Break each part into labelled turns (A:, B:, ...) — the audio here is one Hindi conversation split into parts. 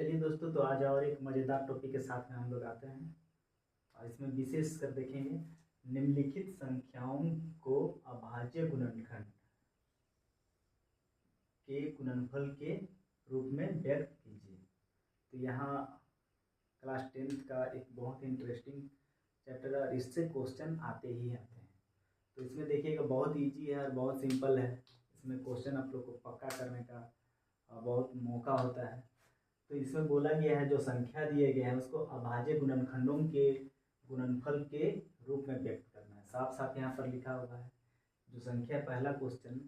A: चलिए दोस्तों, तो आज और एक मज़ेदार टॉपिक के साथ में हम लोग आते हैं और इसमें विशेष कर देखेंगे निम्नलिखित संख्याओं को अभाज्य गुणनखंड के गुणनफल के रूप में व्यक्त कीजिए। तो यहाँ क्लास 10th का एक बहुत ही इंटरेस्टिंग चैप्टर है और इससे क्वेश्चन आते ही आते हैं। तो इसमें देखिएगा बहुत इजी है और बहुत सिंपल है। इसमें क्वेश्चन आप लोग को पक्का करने का बहुत मौका होता है। तो इसमें बोला गया है जो संख्या दिए गए हैं उसको अभाज्य गुणनखंडों के गुणनफल के रूप में व्यक्त करना है। साफ साफ यहाँ पर लिखा हुआ है। जो संख्या पहला क्वेश्चन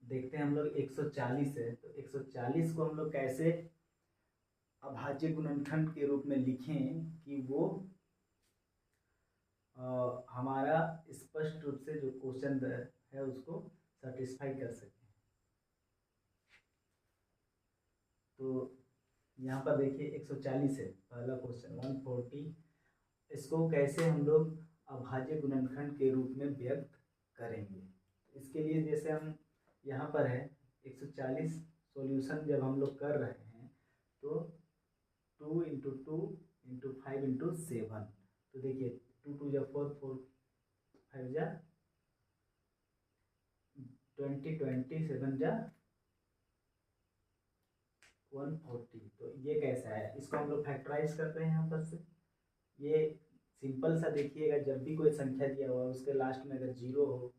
A: देखते हैं हम लोग 140 है। तो 140 को हम लोग कैसे अभाज्य गुणनखंड के रूप में लिखें कि वो हमारा स्पष्ट रूप से जो क्वेश्चन है उसको सेटिस्फाई कर सके। तो यहाँ पर देखिए 140 है पहला क्वेश्चन 140। इसको कैसे हम लोग अभाज्य गुणनखंड के रूप में व्यक्त करेंगे। इसके लिए जैसे हम यहाँ पर है 140 सॉल्यूशन जब हम लोग कर रहे हैं तो 2 × 2 × 5 × 7। तो देखिए 2 2 जा 4 4 5 जा 20 20 7 जा 140। तो ये कैसा है, इसको हम लोग फैक्टराइज करते हैं यहाँ पर से। ये सिंपल सा देखिएगा, जब भी कोई संख्या दिया हुआ है उसके लास्ट में अगर 0 हो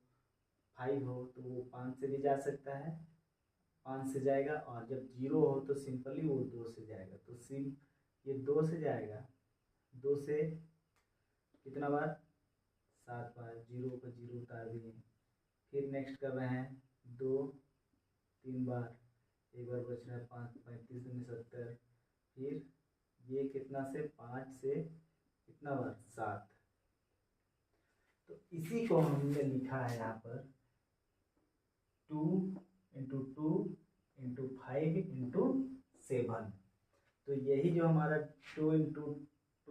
A: 5 हो तो वो 5 से भी जा सकता है, 5 से जाएगा। और जब 0 हो तो सिंपली वो 2 से जाएगा। तो ये 2 से जाएगा, 2 से कितना बार 7 बार, 0 पर 0 उतार दिए। फिर नेक्स्ट कर रहे हैं 2 3 बार, एक बार बच रहा है 5 35 दूनी 70। फिर ये कितना से 5 से कितना बार 7। तो इसी को हमने लिखा है यहाँ पर 2 × 2 × 5 × 7। तो यही जो हमारा 2 × 2 ×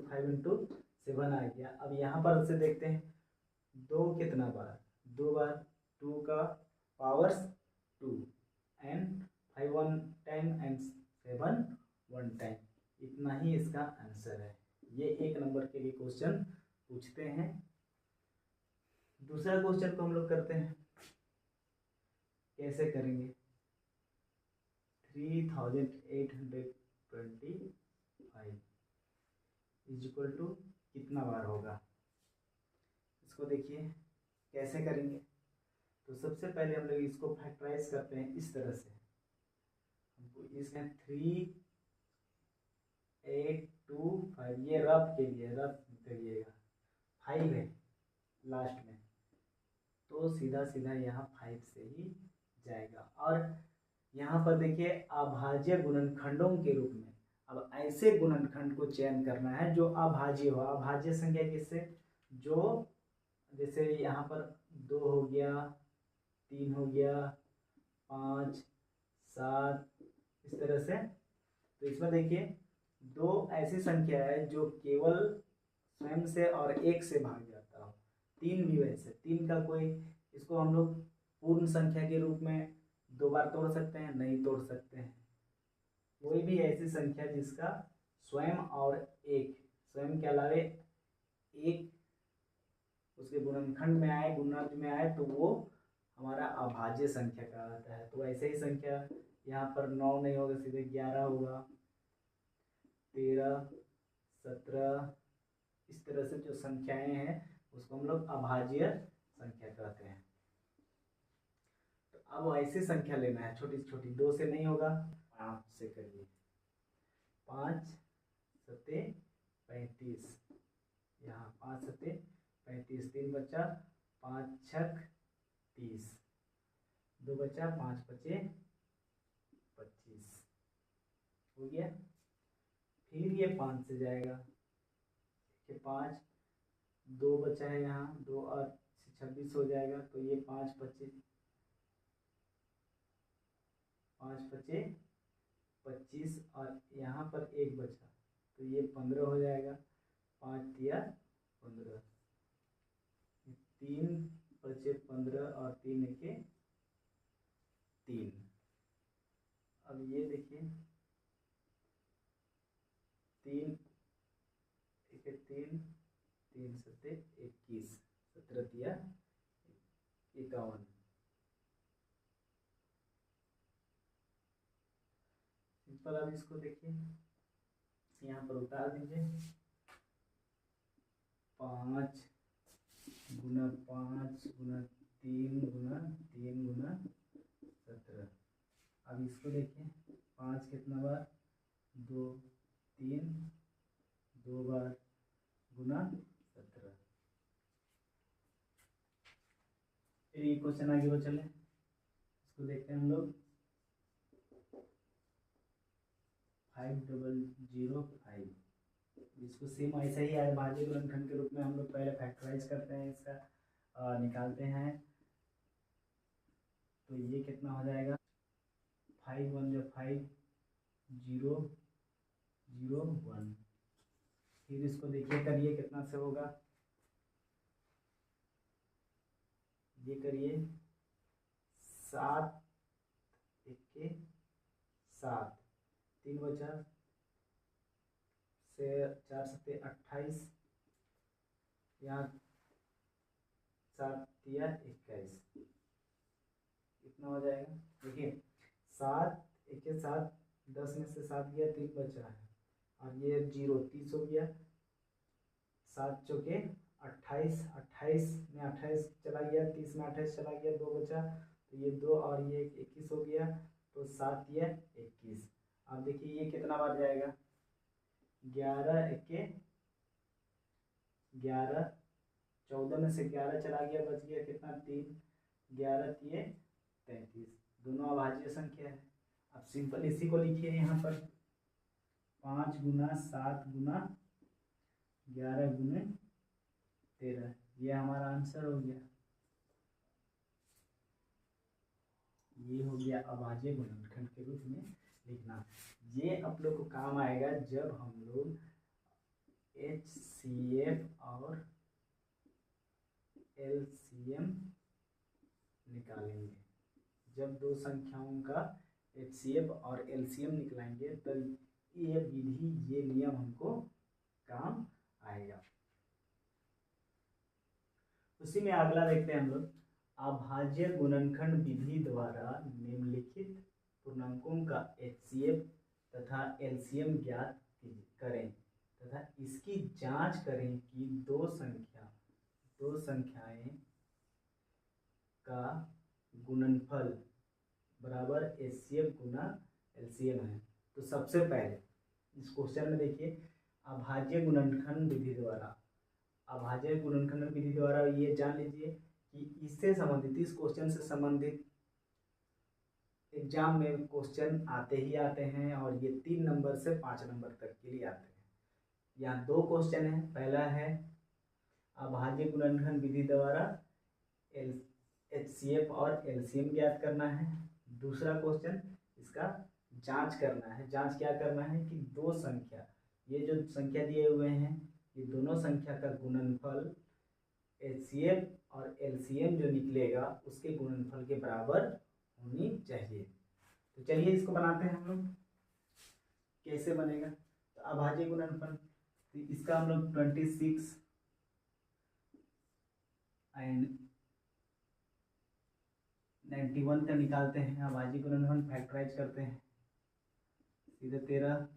A: 5 × 7 आ गया। अब यहाँ पर से देखते हैं 2 कितना बार, 2 बार, 2 का powers 2 and 5 1 time and 7 1 time. इतना ही इसका आंसर है। ये 1 नंबर के लिए क्वेश्चन पूछते हैं। दूसरा क्वेश्चन को हम लोग करते हैं, कैसे करेंगे। 3825 इज इक्वल टू कितना बार होगा। इसको देखिए कैसे करेंगे। तो सबसे पहले हम लोग इसको फैक्टराइज करते हैं इस तरह से। हमको इसमें 3 8 2 5, ये रफ के लिए रफ करिएगा, 5 है लास्ट में तो सीधा सीधा यहाँ 5 से ही जाएगा। और यहाँ पर देखिए अभाज्य गुणनखंडों के रूप में अब ऐसे गुणनखंड को चयन करना है जो अभाज्य हो। अभाज्य संख्या किससे, जो जैसे यहाँ पर 2 हो गया, 3 हो गया, 5 7 इस तरह से। तो इसमें देखिए 2 ऐसी संख्या है जो केवल स्वयं से और 1 से भाग जाता हो। 3 भी वैसे, 3 का कोई, इसको हम लोग पूर्ण संख्या के रूप में 2 बार तोड़ सकते हैं, नहीं तोड़ सकते हैं। कोई भी ऐसी संख्या जिसका स्वयं और 1, स्वयं के अलावे 1 उसके गुणनखंड में आए, गुणज में आए तो वो हमारा अभाज्य संख्या कहलाता है। तो ऐसे ही संख्या यहाँ पर 9 नहीं होगा, सीधे 11 होगा, 13 17 इस तरह से जो संख्याएं हैं उसको हम लोग अभाज्य संख्या कहते हैं। तो अब ऐसी संख्या लेना है छोटी छोटी, 2 से नहीं होगा, 5 से करिए। 5 7 35, यहाँ 5 7 35, 3 बचा, 5 6 30, 2 बचा, 5 5 25 हो गया। फिर ये 5 से जाएगा, 5 2 बचा है, यहाँ 2 और 26 हो जाएगा। तो ये 5 5 25 और यहाँ पर 1 बचा तो ये 15 हो जाएगा। 5 तिया 15, 3 बचे 15 और 3 एके 3। अब ये देखिए 3 3 सत्ते 21, 17 तिया 51। सिंपल। अब इसको देखिए, यहाँ पर उतार दीजिए। 5 गुना 5 गुना 3 गुना 3 गुना 17। अब इसको देखिए, 5 कितना बार, 2 3, 2 बार गुना 17। फिर ये क्वेश्चन आगे वो चले, इसको देखते हैं हम लोग। 5005, इसको सेम ऐसा ही अविभाज्य गुणनखंड के रूप में हम लोग पहले फैक्टराइज करते हैं, इसका निकालते हैं। तो ये कितना हो जाएगा, 5 1 जो 5, 0 0 1। फिर इसको देखिए, करिए कितना से होगा, ये करिए 7 1 7, 3 बचा से 4 7 28, यहाँ 7 तिया 21, कितना हो जाएगा। देखिए 7 1 7, 10 में से 7 गया, 3 बचा है, और ये 0 30 हो गया, 7 चौके 28, 28 में 28 चला गया, 30 में 28 चला गया, 2 बचा, तो ये 2 और ये 21 हो गया, तो 7 या 21। अब देखिए ये कितना बार जाएगा, 11 1 11, 14 में से 11 चला गया, बच गया कितना 3, 11 3 33। दोनों अभाज्य संख्या है। अब सिंपल इसी को लिखिए यहाँ पर, 5 गुना 7 गुना 11 गुने 13, ये हमारा आंसर हो गया। ये हो गया अभाज्य गुणनखंड के रूप में लिखना। ये आप लोग को काम आएगा जब हम लोग HCF और LCM निकालेंगे। जब दो संख्याओं का HCF और LCM निकालेंगे तब ये विधि, ये नियम हमको काम आएगा। उसी में अगला देखते हैं हम लोग, अभाज्य गुणनखंड विधि द्वारा निम्नलिखित पूर्णांकों का HCF तथा LCM ज्ञात करें तथा इसकी जांच करें कि दो संख्याएं का गुणनफल बराबर HCF गुना LCM है। तो सबसे पहले इस क्वेश्चन में देखिए, अभाज्य गुणनखंड विधि द्वारा, अभाज्य गुणनखंड विधि द्वारा ये जान लीजिए कि इससे संबंधित, इस क्वेश्चन से संबंधित एग्जाम में क्वेश्चन आते ही आते हैं, और ये 3 नंबर से 5 नंबर तक के लिए आते हैं। यहाँ 2 क्वेश्चन है। पहला है अभाज्य गुणनखंड विधि द्वारा HCF और LCM ज्ञात करना है। दूसरा क्वेश्चन इसका जांच करना है। जांच क्या करना है कि दो संख्या, ये जो संख्या दिए हुए हैं, ये दोनों संख्या का गुणनफल HCF और LCM जो निकलेगा उसके गुणनफल के बराबर होनी चाहिए। तो चलिए इसको बनाते हैं हम लोग। कैसे बनेगा, तो अभाज्य गुणनफल, तो इसका हम लोग 26 एंड 91 का निकालते हैं। अभाज्य गुणनफल फैक्टराइज करते हैं सीधे 13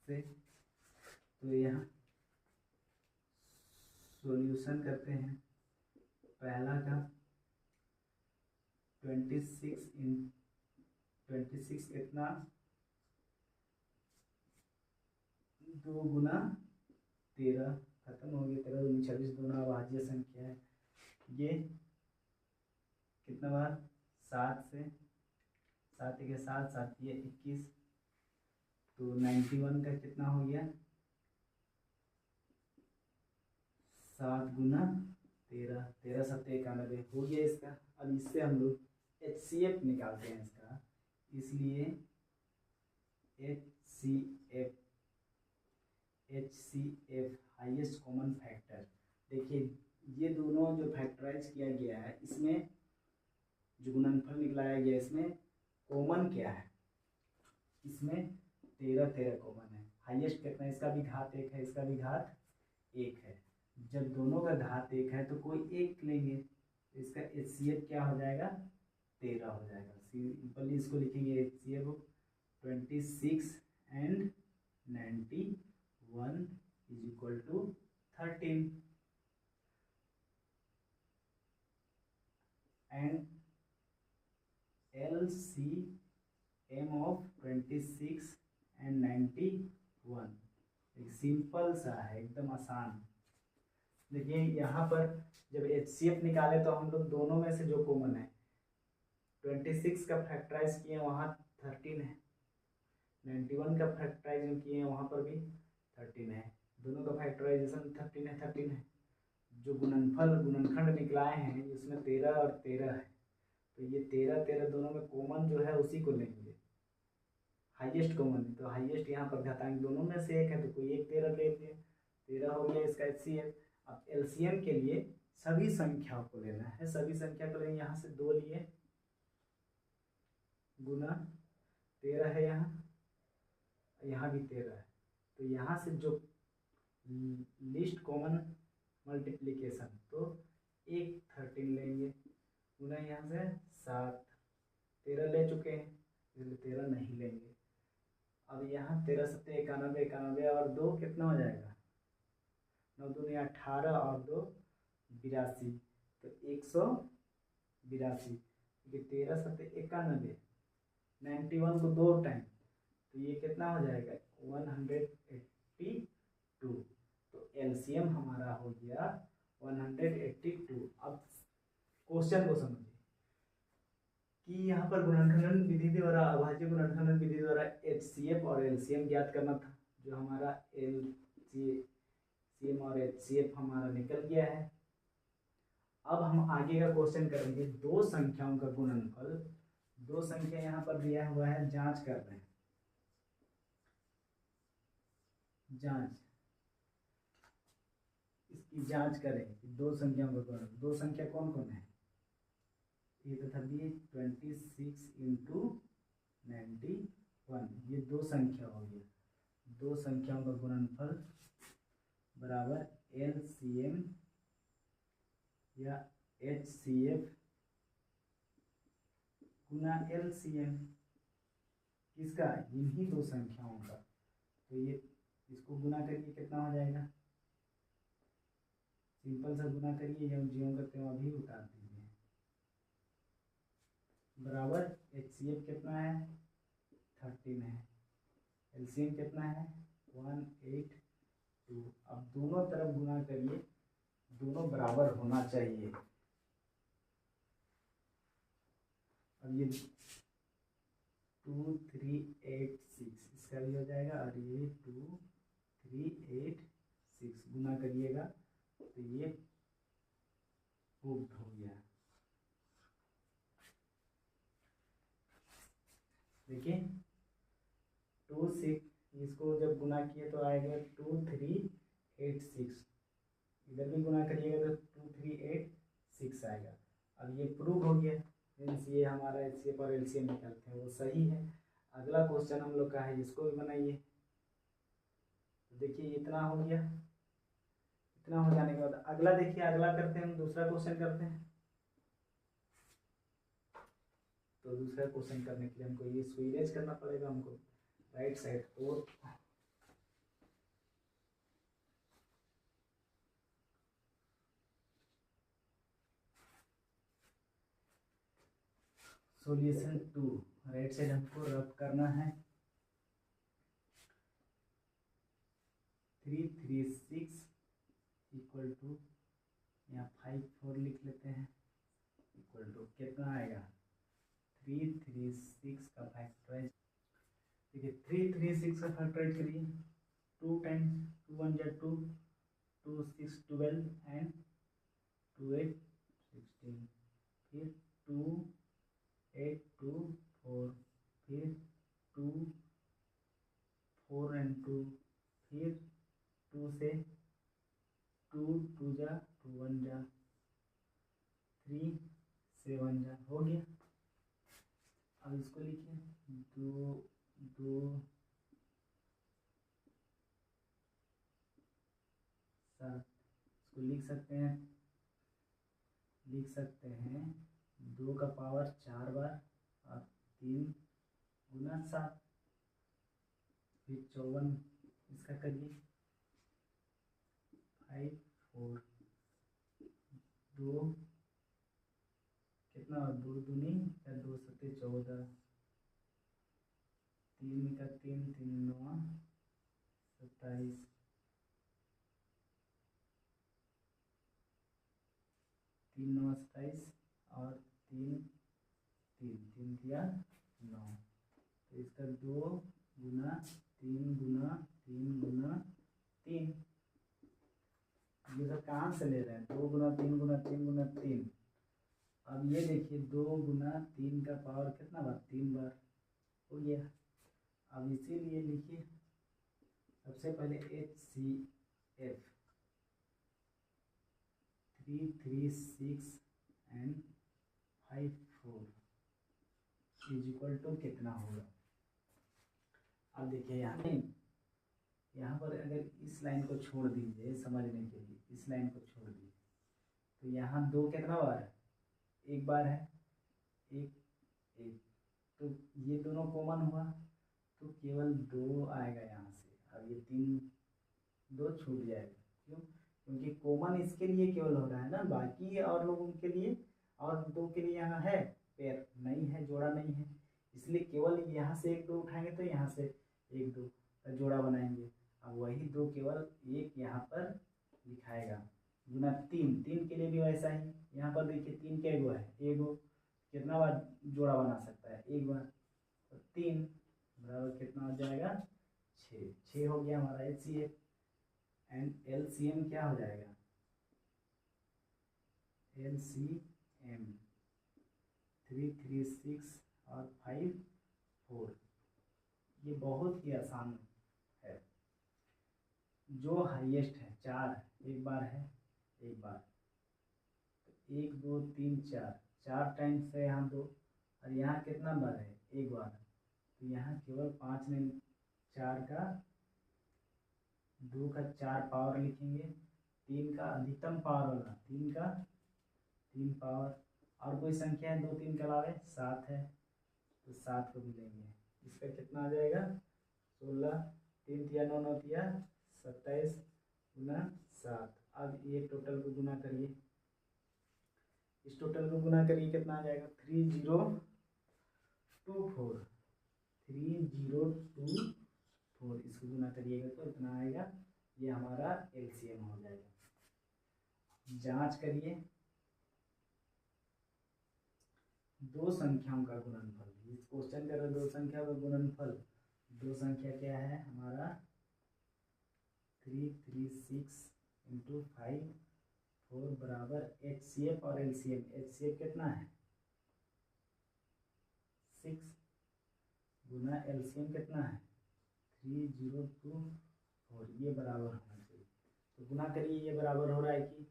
A: से। तो यहाँ सॉल्यूशन करते हैं। पहला का 26 कितना, 2 गुना 13, खत्म हो गया, 13 दूनी 26, दोनों अभाज्य संख्या है। ये कितना बार, 7 से, 7 1 7, 7 ये 21, तो 91 का कितना हो गया, 7 गुना 13, 13 7 91 हो गया इसका। अब इससे हम लोग HCF निकालते हैं इसका, इसलिए HCF हाईएस्ट कॉमन फैक्टर। देखिए ये दोनों जो फैक्टराइज किया गया है, इसमें जो गुणनफल निकलाया गया इसमें कॉमन क्या है, इसमें 13 13 कॉमन है। हाईएस्ट कितना, इसका भी घात 1 है, इसका भी घात एक है। जब दोनों का घात एक है तो कोई एक लेंगे, तो इसका HCF क्या हो जाएगा, 13 हो जाएगा। सिंपली इसको लिखेंगे HCF 26 and 91 is equal to 13 and LCM of 26 and 91। एक सिंपल सा है, एकदम आसान। देखिए यहाँ पर जब HCF निकाले तो हम लोग दोनों में से जो कॉमन है 26 का फैक्टराइज किए वहाँ 13 है, 91 का फैक्टराइज किए वहाँ पर भी 13 है, दोनों का फैक्टराइजेशन 13 है। जो गुणनखंड निकलाए हैं उसमें 13 और 13 है, तो ये 13 दोनों में कॉमन जो है उसी को लेंगे, हाईएस्ट कॉमन। तो हाईएस्ट यहाँ पर घातांक दोनों में से एक है तो कोई एक 13 ले लिए, 13 हो गया इसका HCF। अब LCM के लिए सभी संख्याओं को लेना है, सभी संख्या को लेंगे, यहाँ से 2 लिए गुना 13 है, यहाँ भी 13 है, तो यहाँ से जो लिस्ट कॉमन मल्टीप्लिकेशन तो एक 13 लेंगे गुना यहाँ से 7, 13 ले चुके हैं इसलिए 13 नहीं लेंगे। अब यहाँ 13 सत्ते 91, 91 और 2 कितना हो जाएगा, 9 दूनी 18 और 2 82, तो 182। 13 सत्ते 91, 91 को 2 टाइम तो ये कितना हो जाएगा 182। तो LCM हमारा हो गया 182। अब क्वेश्चन को समझिए कि यहाँ पर गुणनखंड विधि द्वारा, अभाज्य गुणनखंड विधि द्वारा HCF और LCM ज्ञात करना था, जो हमारा LCM और HCF हमारा निकल गया है। अब हम आगे का क्वेश्चन करेंगे, दो संख्याओं का गुणनफल। दो संख्या यहाँ पर दिया हुआ है, जांच कर रहे हैं, इसकी जांच करें कि दो संख्याओं का गुणनफल। दो संख्या कौन कौन है, ये तो था 26 इंटू 91, ये दो संख्या हो गया। दो संख्याओं का गुणनफल बराबर LCM या HCF गुना LCM, किसका, इन्हीं दो संख्याओं का। तो ये इसको गुना करिए, कितना हो जाएगा, सिंपल सा गुना करिए, जब ज्यों करते हो अभी उतार दीजिए, बराबर HCF कितना है 13 है, LCM कितना है 182। अब दोनों तरफ गुना करिए, दोनों बराबर होना चाहिए। अब ये 2386 इसका भी हो जाएगा, और ये 2386 गुना करिएगा तो ये प्रूफ हो गया। देखिए 26, इसको जब गुना किए तो आएगा 2386, इधर भी गुना करिएगा तो 2386 आएगा। अब ये प्रूव हो गया, मीन्स ये हमारा HCF और LCM निकालते हैं वो सही है। अगला क्वेश्चन हम लोग का है, इसको भी बनाइए। तो देखिए इतना हो गया, इतना हो जाने के बाद अगला देखिए, अगला करते हैं हम, दूसरा क्वेश्चन करते हैं। तो दूसरा क्वेश्चन करने के लिए हमको ये इसको इरेज करना पड़ेगा, हमको राइट साइड और सॉल्यूशन 2 राइट साइड हमको रब करना है। 336 इक्वल टू, यहाँ 54 लिख लेते हैं, इक्वल टू कितना आएगा 336 का फैक्टराइज। देखिए 336 का फैक्टराइज करिए, 2 टाइम्स 2 1 जा 2, 2 6 12 एंड 2 8 16, फिर 2 8 2 4, फिर 2 4 एंड 2, फिर 2 से 2 2 जा 2 1 जा 3 7 जा, हो गया। अब इसको लिखिए 2 2 7 इसको लिख सकते हैं 2 का पावर 4 बार और 3 गुना 7, फिर 54 इसका करिए 5 4 2 कितना 2 दूनी या 2 सत्ते 14, 3 का 3 3 9 27, 3 9 27 और 3 3 3 दिया 9, तो इसका 2 गुना 3 गुना 3 गुना 3, ये सब कहाँ से ले रहे हैं 2 गुना 3 गुना 3 गुना 3। अब ये देखिए 2 गुना 3 का पावर कितना बार 3 बार हो गया। अब इसीलिए लिखिए सबसे पहले HCF 3 3 6 and 5 4 is equal to कितना होगा। अब देखिए यहाँ पर अगर इस लाइन को छोड़ दीजिए समझने के लिए, इस लाइन को छोड़ दीजिए तो यहाँ 2 कितना बार है 1 बार है 1 1, तो ये दोनों कॉमन हुआ तो केवल 2 आएगा यहाँ से। अब ये 3 2 छूट जाएगा, क्यों क्योंकि कॉमन इसके लिए केवल हो रहा है ना, बाकी और लोगों के लिए और 2 के लिए यहाँ है पेयर नहीं है, जोड़ा नहीं है, इसलिए केवल यहाँ से 1 2 उठाएंगे तो यहाँ से 1 2 का जोड़ा बनाएंगे। अब वही 2 केवल 1 यहाँ पर लिखाएगा गुना 3 3 के लिए भी वैसा ही, यहाँ पर देखिए 3 क्या गो है 1 गो, कितना बार जोड़ा बना सकता है 1 बार, तो 3 बराबर कितना हो जाएगा 6 हो गया हमारा HCF। एंड LCM क्या हो जाएगा LCM 3 3 6 और 5 4, ये बहुत ही आसान है। जो हाईएस्ट है 4 1 बार है 1 बार, तो 1 2 3 4 4 टाइम्स है यहाँ 2, और यहाँ कितना बार है 1 बार, तो यहाँ केवल 5 नहीं 4 का 2 का 4 पावर लिखेंगे, 3 का अधिकतम पावर वाला 3 का 3 पावर, और कोई संख्या है 2 3 के अलावे 7 है तो 7 को भी लेंगे, इसका कितना आ जाएगा 16 3 तिया 9 9 तिया 27 गुना 7। अब ये टोटल को गुना करिए, इस टोटल को गुना करिए कितना आ जाएगा 3024 3024, इसको गुना करिएगा तो इतना आएगा, ये हमारा LCM हो जाएगा। जांच करिए दो संख्याओं का गुणनफल, इस क्वेश्चन का दो संख्या का गुणनफल, दो संख्या क्या है हमारा 336 इंटू 5 4 बराबर HCF और LCM। HCF कितना है 6 गुना LCM कितना है 3024, ये बराबर होना चाहिए, तो गुना करिए ये बराबर हो रहा है कि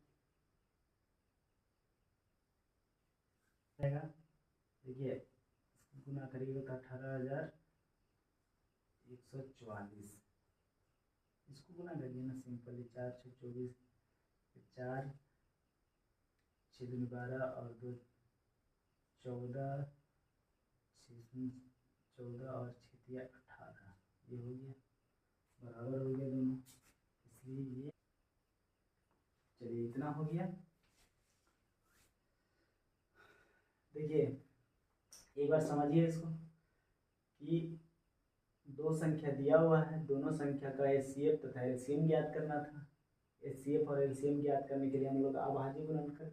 A: देखिए गुना करिएगा तो 18,144, इसको गुना करिए ना सिंपली 4 6 24, 4 6 दूनी 12 और 2 14 14 और 6 18, ये हो गया बराबर हो गया दोनों, इसलिए ये चलिए इतना हो गया। देखिए एक बार समझिए इसको कि दो संख्या दिया हुआ है, दोनों संख्या का HCF तथा LCM ज्ञात करना था। HCF और LCM ज्ञात करने के लिए हम लोग अभाज्य गुणनखंड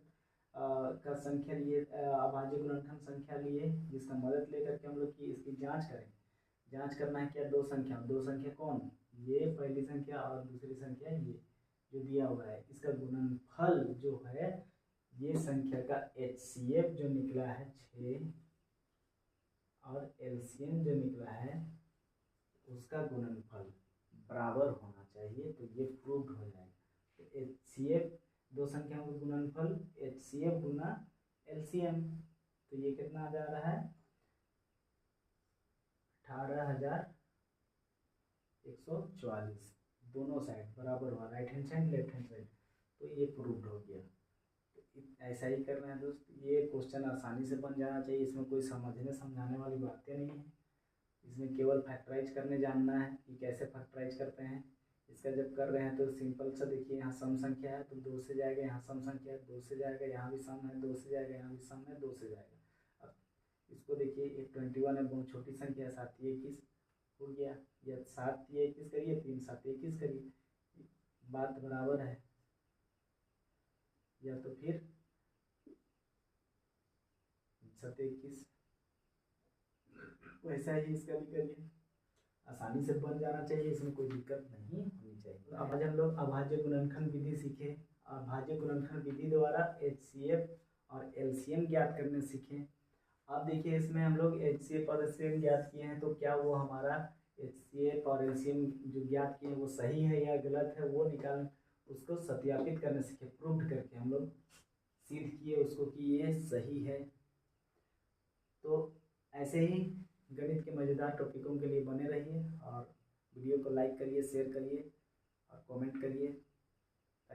A: का संख्या लिए, अभाज्य गुणनखंड संख्या लिए, जिसका मदद लेकर के हम लोग की इसकी जांच करें। जांच करना है क्या दो संख्या कौन, ये पहली संख्या और दूसरी संख्या ये जो दिया हुआ है, इसका गुणनफल जो है ये संख्या का HCF जो निकला है 6 और LCM जो निकला है उसका गुणनफल बराबर होना चाहिए, तो ये प्रूव्ड हो जाएगा। तो HCF दो संख्याओं का गुणनफल HCF गुना LCM, तो ये कितना आ जा रहा है 18,144, दोनों साइड बराबर हुआ, right hand side left hand side, तो ये प्रूव्ड हो गया। तो ऐसा ही करना है दोस्त। ये क्वेश्चन आसानी से बन जाना चाहिए, इसमें कोई समझने समझाने वाली बातें नहीं है। इसमें केवल फैक्टराइज करने जानना है कि कैसे फैक्टराइज करते हैं। इसका जब कर रहे हैं तो सिंपल सा देखिए, यहाँ सम संख्या है तो 2 से जाएगा, यहाँ सम संख्या है 2 से जाएगा, यहाँ भी सम है 2 से जाएगा, यहाँ भी सम है 2 से जाएगा। अब इसको देखिए, एक 21 है, बहुत छोटी संख्या है, 7 21 हो गया, या 7 21 करिए, 3 7 21 करिए, बात बराबर है। या तो फिर 7 21, वैसा ही इसका भी करिए, आसानी से बन जाना चाहिए, इसमें कोई दिक्कत नहीं होनी चाहिए। तो अब आज हम लोग अभाज्य गुणनखंड विधि सीखे। अभाज्य गुणनखंड विधि द्वारा HCF और LCM ज्ञात करने सीखे। अब देखिए, इसमें हम लोग HCF और LCM ज्ञात किए हैं, तो क्या वो हमारा HCF और LCM जो ज्ञात किए हैं वो सही है या गलत है, वो निकाल उसको सत्यापित करने सीखे। प्रूव्ड करके हम लोग सिद्ध किए उसको कि ये सही है। तो ऐसे ही गणित के मज़ेदार टॉपिकों के लिए बने रहिए, और वीडियो को लाइक करिए, शेयर करिए और कमेंट करिए।